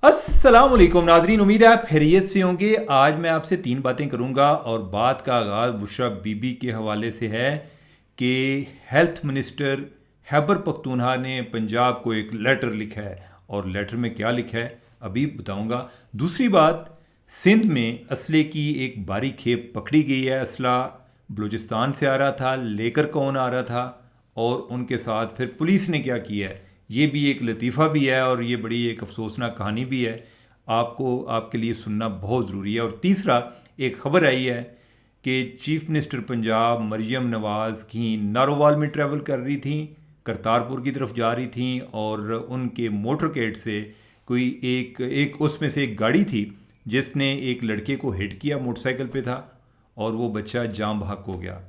अस्सलामुअलैकुम नाजरीन, उम्मीद है आप खैरियत से होंगे। आज मैं आपसे तीन बातें करूंगा और बात का आगाज़ बुशरा बीबी के हवाले से है कि हेल्थ मिनिस्टर खैबर पख्तूनख्वा ने पंजाब को एक लेटर लिखा है और लेटर में क्या लिखा है अभी बताऊंगा। दूसरी बात, सिंध में असले की एक भारी खेप पकड़ी गई है। असला बलूचिस्तान से आ रहा था, लेकर कौन आ रहा था और उनके साथ फिर पुलिस ने क्या किया है, ये भी एक लतीफ़ा भी है और ये बड़ी एक अफसोसनाक कहानी भी है। आपको आपके लिए सुनना बहुत ज़रूरी है। और तीसरा, एक ख़बर आई है कि चीफ मिनिस्टर पंजाब मरियम नवाज़ की नारोवाल में ट्रैवल कर रही थी, करतारपुर की तरफ जा रही थी और उनके मोटरकेट से कोई एक एक उसमें से एक गाड़ी थी जिसने एक लड़के को हिट किया, मोटरसाइकिल पे था और वो बच्चा जाम बहक हो गया।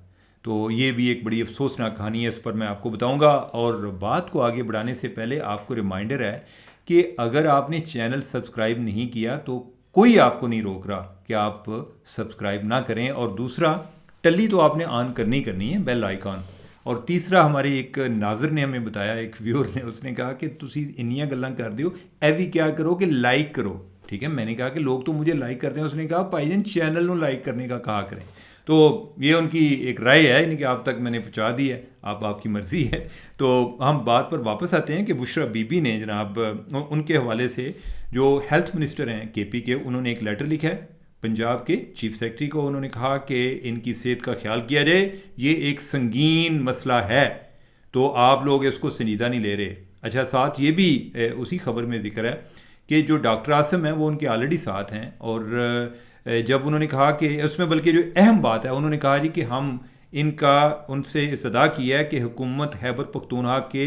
तो ये भी एक बड़ी अफसोसनाक कहानी है, इस पर मैं आपको बताऊंगा। और बात को आगे बढ़ाने से पहले आपको रिमाइंडर है कि अगर आपने चैनल सब्सक्राइब नहीं किया तो कोई आपको नहीं रोक रहा कि आप सब्सक्राइब ना करें। और दूसरा, टल्ली तो आपने ऑन करनी है, बेल आइकॉन। और तीसरा, हमारे एक नाजर ने हमें बताया, एक व्यूअर ने, उसने कहा कि तुसी इन्नियां गल्लां कर दियो, ए भी क्या करो कि लाइक करो। ठीक है, मैंने कहा कि लोग तो मुझे लाइक करते हैं, उसने कहा भाईजान चैनल को लाइक करने का कहा करें। तो ये उनकी एक राय है, यानी कि आप तक मैंने पहुंचा दी है, आप आपकी मर्ज़ी है। तो हम बात पर वापस आते हैं कि बुशरा बीबी ने जनाब उनके हवाले से जो हेल्थ मिनिस्टर हैं केपी के, उन्होंने एक लेटर लिखा है पंजाब के चीफ सेक्रेटरी को। उन्होंने कहा कि इनकी सेहत का ख्याल किया जाए, ये एक संगीन मसला है, तो आप लोग इसको संजीदा नहीं ले रहे। अच्छा, साथ ये भी उसी खबर में जिक्र है कि जो डॉक्टर आसम हैं वो उनके ऑलरेडी साथ हैं। और जब उन्होंने कहा कि उसमें, बल्कि जो अहम बात है, उन्होंने कहा जी कि हम इनका उनसे इस्तदा किया है कि हुकूमत खैबर पख्तूनख्वा के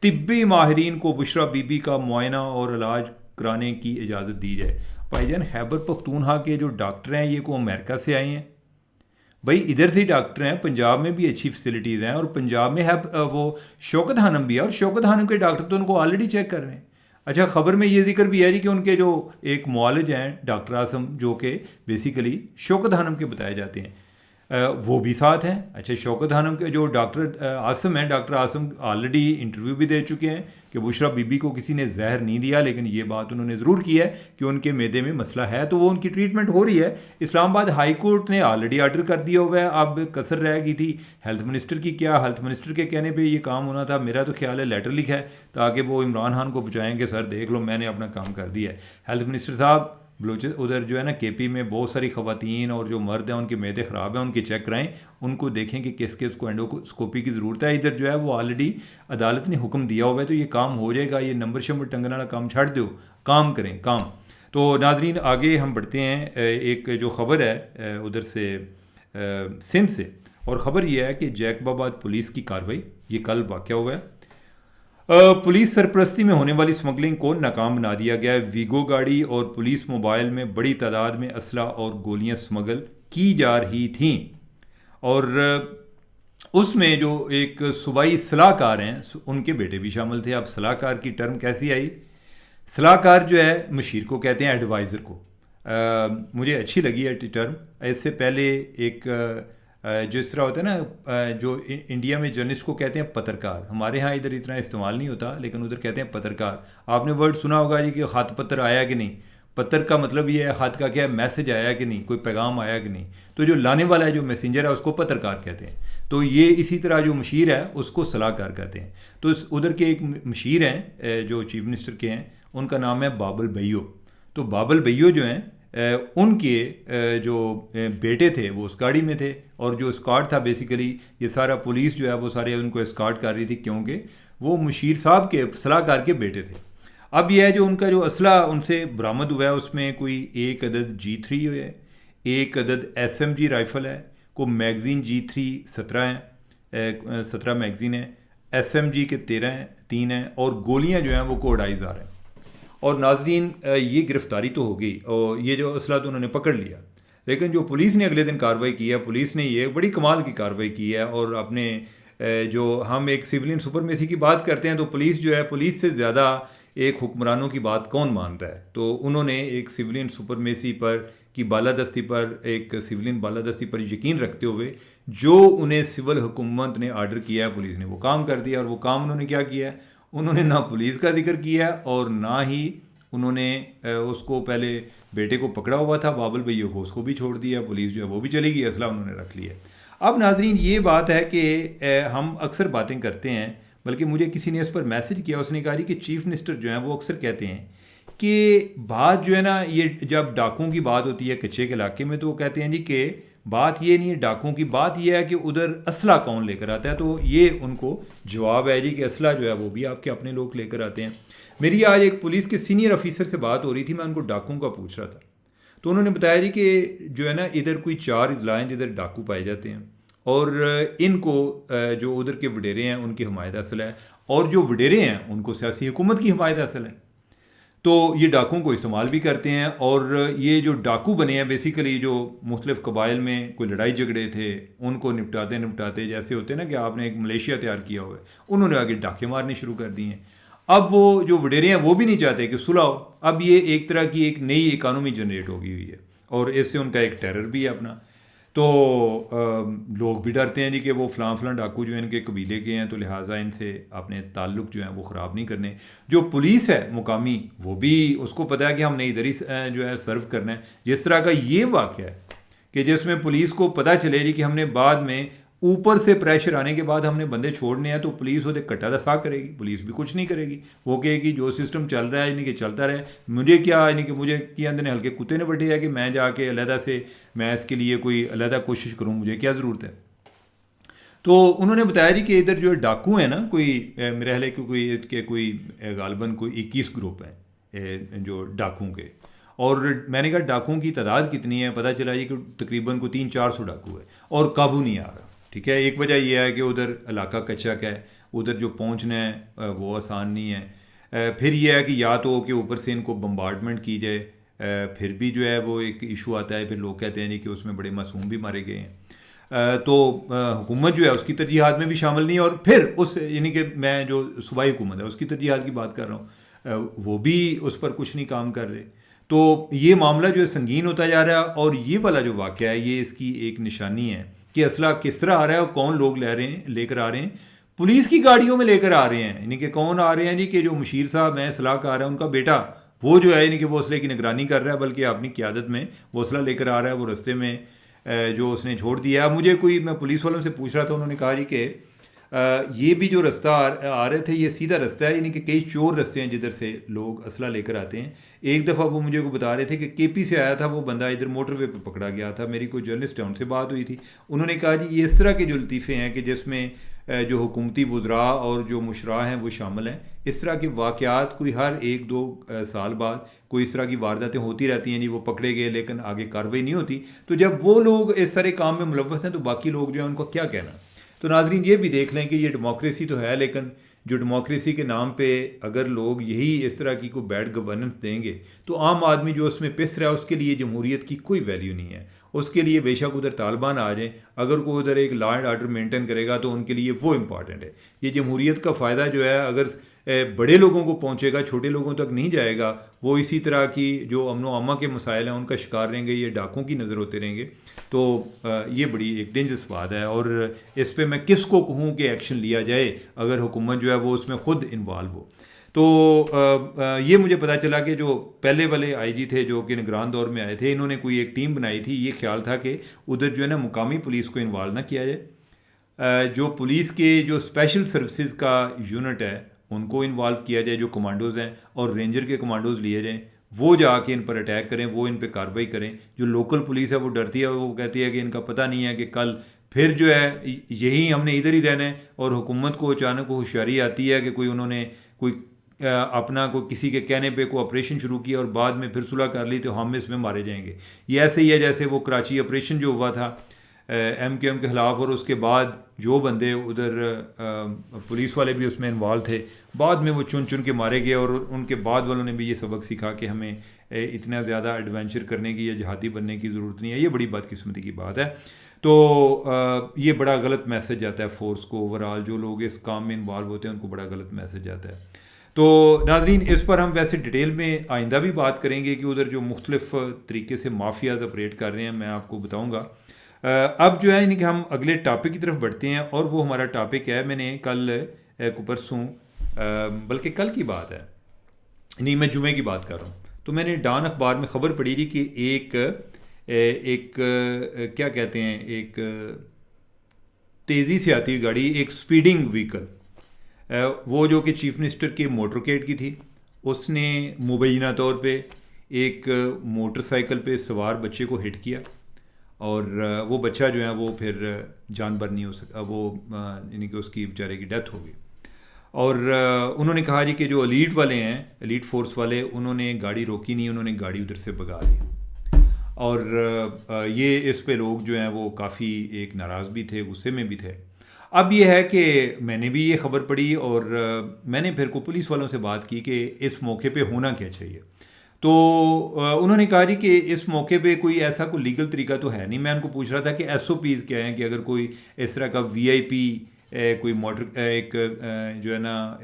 तिब्बी माहिरीन को बुशरा बीबी का मुआयना और इलाज कराने की इजाज़त दी जाए। भाईजान, खैबर पख्तूनख्वा के जो डॉक्टर हैं ये को अमेरिका से आए हैं भाई, इधर से ही डॉक्टर हैं। पंजाब में भी अच्छी फैसिलिटीज़ हैं और पंजाब में है वो शौकत खानम भी है और शौकत खानम के डॉक्टर तो उनको ऑलरेडी चेक कर रहे हैं। अच्छा, ख़बर में ये जिक्र भी है जी कि उनके जो एक मुआलिज हैं डॉक्टर आसम, जो कि बेसिकली शौकत खानम के बताए जाते हैं, वो भी साथ हैं। अच्छा, शौकत खानम के जो डॉक्टर आसम हैं, डॉक्टर आसम ऑलरेडी इंटरव्यू भी दे चुके हैं कि बुशरा बीबी को किसी ने जहर नहीं दिया, लेकिन ये बात उन्होंने ज़रूर की है कि उनके मैदे में मसला है, तो वो उनकी ट्रीटमेंट हो रही है। इस्लामाबाद हाई कोर्ट ने ऑलरेडी आर्डर कर दिया हुआ है, अब कसर रह गई थी हेल्थ मिनिस्टर की। क्या हेल्थ मिनिस्टर के कहने पर ये काम होना था? मेरा तो ख्याल है लेटर लिखा है ताकि वो इमरान खान को बचाएंगे, सर देख लो मैंने अपना काम कर दिया है। हेल्थ मिनिस्टर साहब, बलोच उधर जो है ना केपी में बहुत सारी ख़वातीन और जो मर्द हैं उनके मैदे ख़राब हैं, उनके चेक कराएं, उनको देखें कि किस किस को एंडोस्कोपी की ज़रूरत है। इधर जो है वो ऑलरेडी अदालत ने हुक्म दिया हुआ है, तो ये काम हो जाएगा। ये नंबर शंबर टंगने वाला काम छाड़ दो, काम करें काम। तो नाजरीन, आगे हम बढ़ते हैं। एक जो ख़बर है उधर से सिंध से, और ख़बर यह है कि जैकबाबाद पुलिस की कार्रवाई, ये कल वाक़या हुआ है। पुलिस सरपरस्ती में होने वाली स्मगलिंग को नाकाम बना दिया गया है। वीगो गाड़ी और पुलिस मोबाइल में बड़ी तादाद में असला और गोलियां स्मगल की जा रही थीं। और उसमें जो एक सूबाई सलाहकार हैं उनके बेटे भी शामिल थे। अब सलाहकार की टर्म कैसी आई? सलाहकार जो है मशीर को कहते हैं, एडवाइज़र को। मुझे अच्छी लगी है टर्म। इससे पहले एक जो इस तरह होता है ना, जो इंडिया में जर्नलिस्ट को कहते हैं पत्रकार, हमारे यहाँ इधर इतना इस्तेमाल नहीं होता लेकिन उधर कहते हैं पत्रकार। आपने वर्ड सुना होगा जी कि ख़त पत्र आया कि नहीं। पत्र का मतलब ये है, ख़त का क्या है, मैसेज आया कि नहीं, कोई पैगाम आया कि नहीं। तो जो लाने वाला है, जो मैसेंजर है, उसको पत्रकार कहते हैं। तो ये इसी तरह जो मशीर है उसको सलाहकार कहते हैं। तो उधर के एक मशीर हैं जो चीफ मिनिस्टर के हैं, उनका नाम है बाबल भैयो। तो बाबल भैयो जो हैं उनके जो बेटे थे वो उस गाड़ी में थे, और जो स्कॉट था, बेसिकली ये सारा पुलिस जो है वो सारे उनको स्कॉट कर रही थी, क्योंकि वो मुशीर साहब के सलाहकार के बेटे थे। अब यह है जो उनका जो असला उनसे बरामद हुआ है, उसमें कोई एक अदद G3 है, एक अदद SMG राइफ़ल है, को मैगज़ीन G3 17 हैं, 17 मैगज़ीन है, SMG के 3 हैं, और गोलियाँ जो हैं वो को 2,500 हैं। और नाजरीन, ये गिरफ्तारी तो हो गई और ये जो असला तो उन्होंने पकड़ लिया, लेकिन जो पुलिस ने अगले दिन कार्रवाई की है, पुलिस ने ये बड़ी कमाल की कार्रवाई की है। और अपने जो हम एक सिविलियन सुपरमेसी की बात करते हैं, तो पुलिस जो है, पुलिस से ज़्यादा एक हुक्मरानों की बात कौन मानता है, तो उन्होंने एक सिविलियन सुपरमेसी पर की बालादस्ती पर, एक सिविलियन बालादस्ती पर यकीन रखते हुए जो उन्हें सिविल हुकूमत ने आर्डर किया है, पुलिस ने वो काम कर दिया। और वो काम उन्होंने क्या किया है, उन्होंने ना पुलिस का जिक्र किया और ना ही उन्होंने उसको पहले बेटे को पकड़ा हुआ था बाबुल भैया को, उसको भी छोड़ दिया, पुलिस जो है वो भी चली गई, असला उन्होंने रख लिया। अब नाजरीन ये बात है कि हम अक्सर बातें करते हैं, बल्कि मुझे किसी ने इस पर मैसेज किया, उसने कहा कि चीफ मिनिस्टर जो हैं वो अक्सर कहते हैं कि बात जो है ना, ये जब डाकुओं की बात होती है कच्चे के इलाके में, तो वो कहते हैं जी कि बात ये नहीं है डाकुओं की, बात ये है कि उधर असला कौन लेकर आता है। तो ये उनको जवाब है जी कि असला जो है वो भी आपके अपने लोग लेकर आते हैं। मेरी आज एक पुलिस के सीनियर ऑफिसर से बात हो रही थी, मैं उनको डाकुओं का पूछ रहा था, तो उन्होंने बताया जी कि जो है ना इधर कोई 4 अजला हैं जिधर डाकू पाए जाते हैं, और इनको जो उधर के वडेरे हैं उनकी हमायत हासिल है, और जो वडेरे हैं उनको सियासी हुकूमत की हमायत हासिल है। तो ये डाकुओं को इस्तेमाल भी करते हैं, और ये जो डाकू बने हैं बेसिकली जो मुख्तलिफ कबाइल में कोई लड़ाई झगड़े थे उनको निपटाते निपटाते, जैसे होते हैं ना कि आपने एक मलेशिया तैयार किया हुआ है, उन्होंने आगे डाके मारने शुरू कर दिए हैं। अब वो जो वडेरे हैं वो भी नहीं चाहते कि सुलह हो, अब ये एक तरह की एक नई इकानमी जनरेट हो गई हुई है, और इससे उनका एक टेरर भी है अपना। तो लोग भी डरते हैं जी कि वो फ़लाँ डाकू जो इनके कबीले के हैं, तो लिहाजा इनसे अपने ताल्लुक़ जो हैं वो ख़राब नहीं करने। जो पुलिस है मुकामी, वो भी उसको पता है कि हमने इधर ही जो है सर्व करना है। जिस तरह का ये वाक़या है कि जिसमें पुलिस को पता चले जी कि हमने बाद में ऊपर से प्रेशर आने के बाद हमने बंदे छोड़ने हैं, तो पुलिस वो कट्टा दसा करेगी, पुलिस भी कुछ नहीं करेगी, वो कहेगी जो सिस्टम चल रहा है यानी कि चलता रहे, मुझे क्या यानी कि मुझे क्या अंदर हल्के कुत्ते ने बैठे है कि मैं जाके अलहदा से मैं इसके लिए कोई अलहदा कोशिश करूँ, मुझे क्या ज़रूरत है। तो उन्होंने बताया जी कि इधर जो डाकू हैं ना, कोई मेरे ख्याल है कि कोई गालबन कोई 21 ग्रुप हैं जो डाकुओं के, और मैंने कहा डाकुओं की तादाद कितनी है, पता चला जी कि तकरीबन को 300-400 डाकू है, और काबू नहीं आ रहा। ठीक है, एक वजह यह है कि उधर इलाका कच्चा का है, उधर जो पहुंचना है वो आसान नहीं है। फिर यह है कि या तो कि ऊपर से इनको बम्बार्डमेंट की जाए, फिर भी जो है वो एक इशू आता है, फिर लोग कहते हैं जी कि उसमें बड़े मासूम भी मारे गए हैं। तो हुकूमत जो है उसकी तरजीहात में भी शामिल नहीं है, और फिर उस यानी कि मैं जो सूबाई हुकूमत है उसकी तरजीहात की बात कर रहा हूँ, वो भी उस पर कुछ नहीं काम कर रहे। तो ये मामला जो है संगीन होता जा रहा है, और ये वाला जो वाक़या है ये इसकी एक निशानी है कि असला किस तरह आ रहा है और कौन लोग लेकर आ रहे हैं। पुलिस की गाड़ियों में लेकर आ रहे हैं, यानी कि कौन आ रहे हैं जी कि जो मुशीर साहब हैं सलाहकार है, उनका बेटा वो जो है यानी कि वो असले की निगरानी कर रहा है, बल्कि अपनी क़यादत में वो असला लेकर आ रहा है, वो रास्ते में जो उसने छोड़ दिया। मुझे मैं पुलिस वालों से पूछ रहा था, उन्होंने कहा जी कि ये भी जो रास्ता आ रहे थे ये सीधा रास्ता है, यानी कि कई चोर रास्ते हैं जिधर से लोग असला लेकर आते हैं। एक दफ़ा वो मुझे को बता रहे थे कि केपी से आया था वो बंदा, इधर मोटरवे पे पकड़ा गया था, मेरी कोई जर्नलिस्ट है उनसे बात हुई थी, उन्होंने कहा जी ये इस तरह के जो लतीफ़े हैं कि जिसमें जो हुकूमती वज़रा और जो मुशरा हैं वो शामिल हैं। इस तरह के वाक़यात कोई हर 1-2 साल बाद कोई इस तरह की वारदातें होती रहती हैं जी, वो पकड़े गए लेकिन आगे कार्रवाई नहीं होती। तो जब वो लोग इस सारे काम में मुलव्वस हैं तो बाकी लोग जो हैं उनको क्या कहना। तो नाजरीन ये भी देख लें कि ये डेमोक्रेसी तो है, लेकिन जो डेमोक्रेसी के नाम पे अगर लोग यही इस तरह की कोई बैड गवर्नेंस देंगे तो आम आदमी जो उसमें पिस रहा है उसके लिए जमहूरियत की कोई वैल्यू नहीं है। उसके लिए बेशक उधर तालिबान आ जाए, अगर कोई उधर एक लॉ एंड ऑर्डर मेंटेन करेगा तो उनके लिए वो इम्पॉर्टेंट है। ये जमहूरियत का फ़ायदा जो है अगर बड़े लोगों को पहुंचेगा, छोटे लोगों तक नहीं जाएगा, वो इसी तरह की जो अमनो अमा के मसाइल हैं उनका शिकार रहेंगे, ये डाकों की नज़र होते रहेंगे। तो ये बड़ी एक डेंजरस बात है, और इस पर मैं किसको कहूँ कि एक्शन लिया जाए अगर हुकूमत जो है वो उसमें ख़ुद इन्वॉल्व हो। तो ये मुझे पता चला कि जो पहले वाले आईजी थे जो कि निगरान दौर में आए थे, इन्होंने कोई एक टीम बनाई थी, ये ख्याल था कि उधर जो है ना मुकामी पुलिस को इन्वॉल्व ना किया जाए, जो पुलिस के जो स्पेशल सर्विसेज का यूनिट है उनको इन्वॉल्व किया जाए, जो कमांडोज़ हैं, और रेंजर के कमांडोज़ लिए जाएँ, वो जाके इन पर अटैक करें, वो इन पर कार्रवाई करें। जो लोकल पुलिस है वो डरती है, वो कहती है कि इनका पता नहीं है कि कल फिर जो है यही हमने इधर ही रहना है, और हुकूमत को अचानक होशियारी आती है कि कोई उन्होंने कोई अपना कोई किसी के कहने पे कोई ऑपरेशन शुरू किया और बाद में फिर सुलह कर ली तो हम इसमें मारे जाएंगे। ये ऐसे ही है जैसे वो कराची ऑपरेशन जो हुआ था MQM के ख़िलाफ़, और उसके बाद जो बंदे उधर पुलिस वाले भी उसमें इन्वॉल्व थे, बाद में वो चुन चुन के मारे गए, और उनके बाद वालों ने भी ये सबक सीखा कि हमें इतना ज़्यादा एडवेंचर करने की या जहादी बनने की ज़रूरत नहीं है। ये बड़ी बदकिस्मती की बात है। तो ये बड़ा गलत मैसेज जाता है फोर्स को, ओवरऑल जो लोग इस काम में इन्वॉल्व होते हैं उनको बड़ा गलत मैसेज जाता है। तो नाजरीन इस पर हम वैसे डिटेल में आइंदा भी बात करेंगे कि उधर जो मुख्तलिफ तरीके से माफियाज ऑपरेट कर रहे हैं, मैं आपको बताऊँगा। अब जो है यानी कि हम अगले टॉपिक की तरफ बढ़ते हैं, और वो हमारा टॉपिक है, मैंने कल को परसों बल्कि कल की बात है, नहीं, मैं जुमे की बात कर रहा हूँ। तो मैंने डॉन अखबार में ख़बर पढ़ी थी कि क्या कहते हैं, एक तेज़ी से आती हुई गाड़ी, एक स्पीडिंग व्हीकल, वो जो कि चीफ मिनिस्टर के मोटरकेड की थी, उसने मुबैना तौर पे एक मोटरसाइकिल पे सवार बच्चे को हिट किया। और वो बच्चा जो है वो फिर जानबर नहीं हो सका, वो यानी कि उसकी बेचारे की डेथ हो गई। और उन्होंने कहा जी कि जो एलीट वाले हैं, एलीट फोर्स वाले, उन्होंने गाड़ी रोकी नहीं, उन्होंने गाड़ी उधर से भगा दी। और ये इस पे लोग जो हैं वो काफ़ी एक नाराज़ भी थे, गुस्से में भी थे। अब ये है कि मैंने भी ये खबर पढ़ी और मैंने फिर को पुलिस वालों से बात की कि इस मौके पे होना क्या चाहिए। तो उन्होंने कहा जी कि इस मौके पे कोई ऐसा कोई लीगल तरीका तो है नहीं। मैं उनको पूछ रहा था कि एसओपीज़ क्या हैं, कि अगर कोई इस तरह का वीआईपी कोई मोटर जो है ना,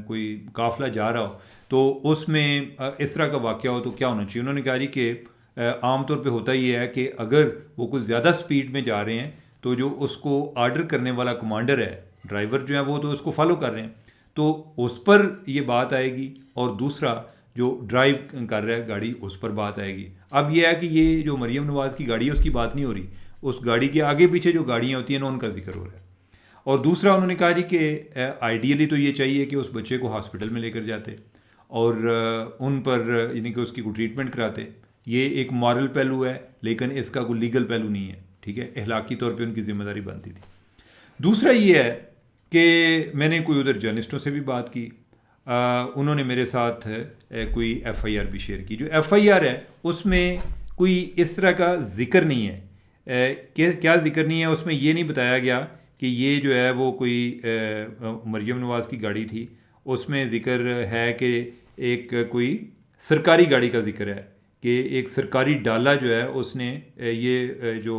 कोई काफ़िला जा रहा हो तो उसमें इस तरह का वाक़या हो तो क्या होना चाहिए। उन्होंने कहा जी कि आमतौर पे होता ये है कि अगर वो कुछ ज़्यादा स्पीड में जा रहे हैं तो जो उसको ऑर्डर करने वाला कमांडर है, ड्राइवर जो है, वो तो उसको फॉलो कर रहे हैं, तो उस पर ये बात आएगी। और दूसरा जो ड्राइव कर रहा है गाड़ी, उस पर बात आएगी। अब ये है कि ये जो मरीम नवाज़ की गाड़ी है उसकी बात नहीं हो रही, उस गाड़ी के आगे पीछे जो गाड़ियाँ होती हैं ना उनका जिक्र हो रहा है। और दूसरा उन्होंने कहा जी कि आइडियली तो ये चाहिए कि उस बच्चे को हॉस्पिटल में लेकर जाते और उन पर यानी कि उसकी कोई ट्रीटमेंट कराते। ये एक मॉरल पहलू है, लेकिन इसका कोई लीगल पहलू नहीं है, ठीक है। अखलाकी तौर पे उनकी जिम्मेदारी बनती थी। दूसरा ये है कि मैंने कोई उधर जर्नलिस्टों से भी बात की। उन्होंने मेरे साथ कोई एफआईआर भी शेयर की। जो एफआईआर है उसमें कोई इस तरह का जिक्र नहीं है। क्या जिक्र नहीं है उसमें, ये नहीं बताया गया कि ये जो है वो कोई मरीम नवाज़ की गाड़ी थी। उसमें ज़िक्र है कि एक कोई सरकारी गाड़ी का जिक्र है कि एक सरकारी डाला जो है उसने जो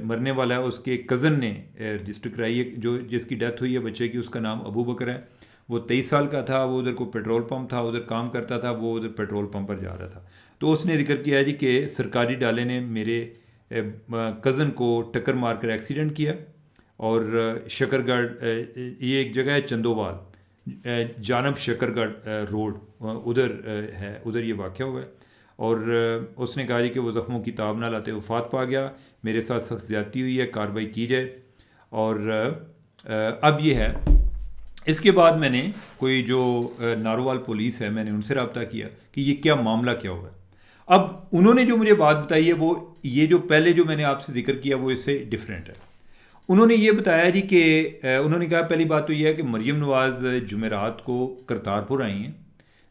मरने वाला है उसके कज़न ने रजिस्टर कराई है, जो जिसकी डेथ हुई है बच्चे की, उसका नाम अबू बकर है। वो 23 साल का था, वो उधर को पेट्रोल पंप था, उधर काम करता था, वो उधर पेट्रोल पंप पर जा रहा था। तो उसने जिक्र किया है जी कि सरकारी डाले ने मेरे कज़न को टक्कर मार कर एक्सीडेंट किया। और शकरगढ़, ये एक जगह है चंदोवाल, जानब शकरगढ़ रोड, उधर है, उधर ये वाक़या हुआ है। और उसने कहा जी कि वो ज़ख्मों की ताब ना लाते वफ़ात पा गया, मेरे साथ सख्त ज़्यादती हुई है, कार्रवाई की जाए। और अब ये है, इसके बाद मैंने कोई जो नारोवाल पुलिस है, मैंने उनसे रब्ता किया कि ये क्या मामला क्या हुआ है। अब उन्होंने जो मुझे बात बताई है वो, ये जो पहले जो मैंने आपसे जिक्र किया वो इससे डिफरेंट है। उन्होंने ये बताया जी कि उन्होंने कहा पहली बात तो ये है कि मरीम नवाज़ जुमेरात को करतारपुर आई हैं,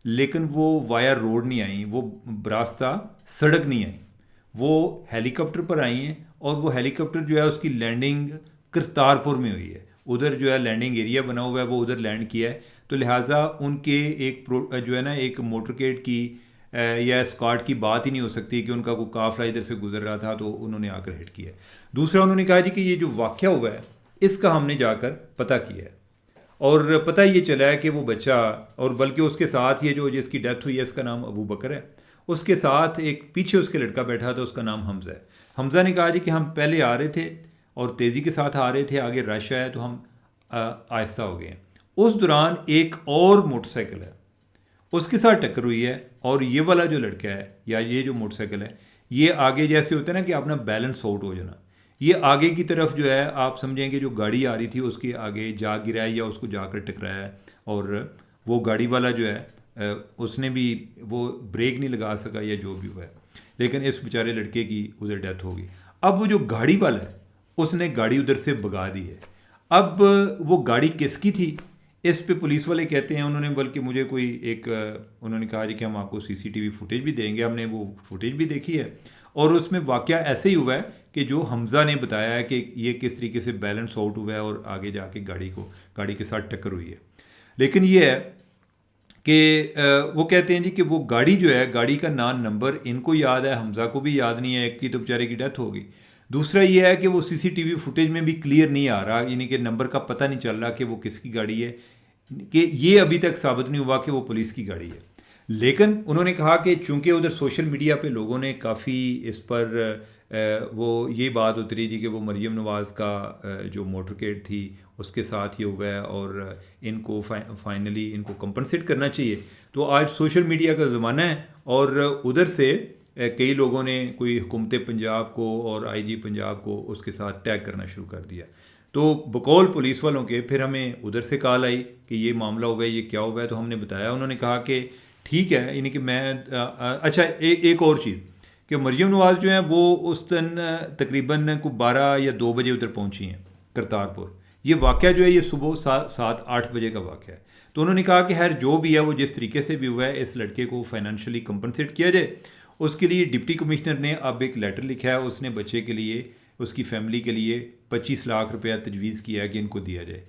लेकिन वो वाया रोड नहीं आई, वो बरास्ता सड़क नहीं आई, वो हेलीकॉप्टर पर आई हैं। और वो हेलीकॉप्टर जो है उसकी लैंडिंग करतारपुर में हुई है, उधर जो है लैंडिंग एरिया बना हुआ है, वो उधर लैंड किया है। तो लिहाजा उनके जो है ना एक मोटरकेड की या स्कॉट की बात ही नहीं हो सकती कि उनका कोई काफिला इधर से गुजर रहा था तो उन्होंने आकर हिट किया। दूसरा उन्होंने कहा जी कि ये जो वाक़या हुआ है इसका हमने जाकर पता किया है और पता ये चला है कि वो बच्चा, और बल्कि उसके साथ ये जो जिसकी डेथ हुई है इसका नाम अबू बकर है, उसके साथ एक पीछे उसके लड़का बैठा था, उसका नाम हमज़ा है। हमज़ा ने कहा जी कि हम पहले आ रहे थे और तेज़ी के साथ आ रहे थे, आगे रश आया तो हम आहिस्ता हो गए। उस दौरान एक और मोटरसाइकिल है उसके साथ टक्कर हुई है, और ये वाला जो लड़का है या ये जो मोटरसाइकिल है, ये आगे जैसे होता है ना कि अपना बैलेंस आउट हो जाना, ये आगे की तरफ जो है आप समझेंगे जो गाड़ी आ रही थी उसके आगे जा गिरा है या उसको जाकर टकराया है। और वो गाड़ी वाला जो है उसने भी वो ब्रेक नहीं लगा सका या जो भी हुआ है, लेकिन इस बेचारे लड़के की उधर डेथ हो गई। अब वो जो गाड़ी वाला है उसने गाड़ी उधर से भगा दी है। अब वो गाड़ी किसकी थी इस पे पुलिस वाले कहते हैं, उन्होंने बल्कि मुझे कोई एक उन्होंने कहा कि हम आपको सीसीटीवी फुटेज भी देंगे। हमने वो फुटेज भी देखी है और उसमें वाक़या ऐसे ही हुआ है कि जो हमज़ा ने बताया है कि ये किस तरीके से बैलेंस आउट हुआ है और आगे जाके गाड़ी के साथ टक्कर हुई है। लेकिन ये है कि वो कहते हैं जी कि वो गाड़ी जो है, गाड़ी का नंबर इनको याद है, हमज़ा को भी याद नहीं है, एक की तो बेचारे की डेथ हो गई। दूसरा ये है कि वो सीसीटीवी फुटेज में भी क्लियर नहीं आ रहा, यानी कि नंबर का पता नहीं चल रहा कि वो किसकी गाड़ी है, कि ये अभी तक साबित नहीं हुआ कि वो पुलिस की गाड़ी है। लेकिन उन्होंने कहा कि चूंकि उधर सोशल मीडिया पे लोगों ने काफ़ी इस पर वो ये बात उतरी जी कि वो मरीम नवाज़ का जो मोटरकेड थी उसके साथ ये हुआ है और इनको फाइनली इनको कंपनसेट करना चाहिए। तो आज सोशल मीडिया का ज़माना है और उधर से कई लोगों ने कोई हुकूमत पंजाब को और आईजी पंजाब को उसके साथ टैग करना शुरू कर दिया। तो बकौल पुलिस वालों के फिर हमें उधर से कॉल आई कि ये मामला हुआ है, ये क्या हुआ है। तो हमने बताया, उन्होंने कहा कि ठीक है, यानी कि मैं अच्छा एक और चीज़ कि मरीम नवाज़ जो है वो उस दिन तकरीबन को 12 या 2 बजे उधर पहुंची हैं करतारपुर। ये वाक़या जो है ये सुबह 7-8 बजे का वाक़या है। तो उन्होंने कहा कि खैर जो भी है वो जिस तरीके से भी हुआ है इस लड़के को फाइनेंशियली कंपनसेट किया जाए। उसके लिए डिप्टी कमिश्नर ने अब एक लेटर लिखा है, उसने बच्चे के लिए, उसकी फैमिली के लिए 25 लाख रुपया तजवीज़ किया है कि इनको दिया जाए।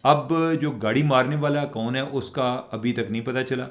अब जो गाड़ी मारने वाला कौन है उसका अभी तक नहीं पता चला।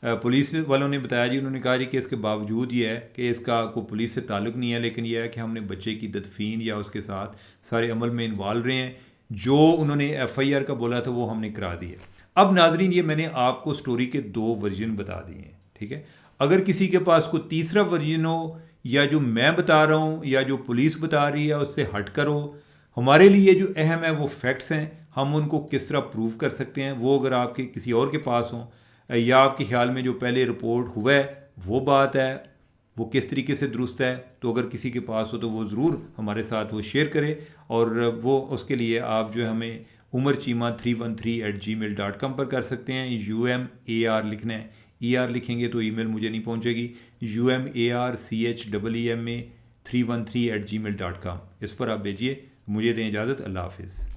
पुलिस वालों ने बताया जी, उन्होंने कहा जी कि इसके बावजूद ये है कि इसका कोई पुलिस से ताल्लुक़ नहीं है, लेकिन यह है कि हमने बच्चे की तदफीन या उसके साथ सारे अमल में इन्वॉल्व रहे हैं। जो उन्होंने FIR का बोला था वो हमने करा दी है। अब नाजरीन, ये मैंने आपको स्टोरी के 2 वर्जन बता दिए हैं, ठीक है। अगर किसी के पास कोई तीसरा वर्जन हो, या जो मैं बता रहा हूँ या जो पुलिस बता रही है उससे हट कर हो, हमारे लिए जो अहम है वो फैक्ट्स हैं, हम उनको किस तरह प्रूव कर सकते हैं, वो अगर आपके किसी और के पास हों या आपके ख्याल में जो पहले रिपोर्ट हुआ है वो बात है वो किस तरीके से दुरुस्त है, तो अगर किसी के पास हो तो वो ज़रूर हमारे साथ वो शेयर करे। और वो उसके लिए आप जो है हमें umarcheema313@gmail.com पर कर सकते हैं। UMAR लिखना है, ER लिखेंगे तो ईमेल मुझे नहीं पहुंचेगी। UMARCHEEMA313@gmail.com इस पर आप भेजिए। मुझे दें इजाज़त। अल्लाह हाफिज़।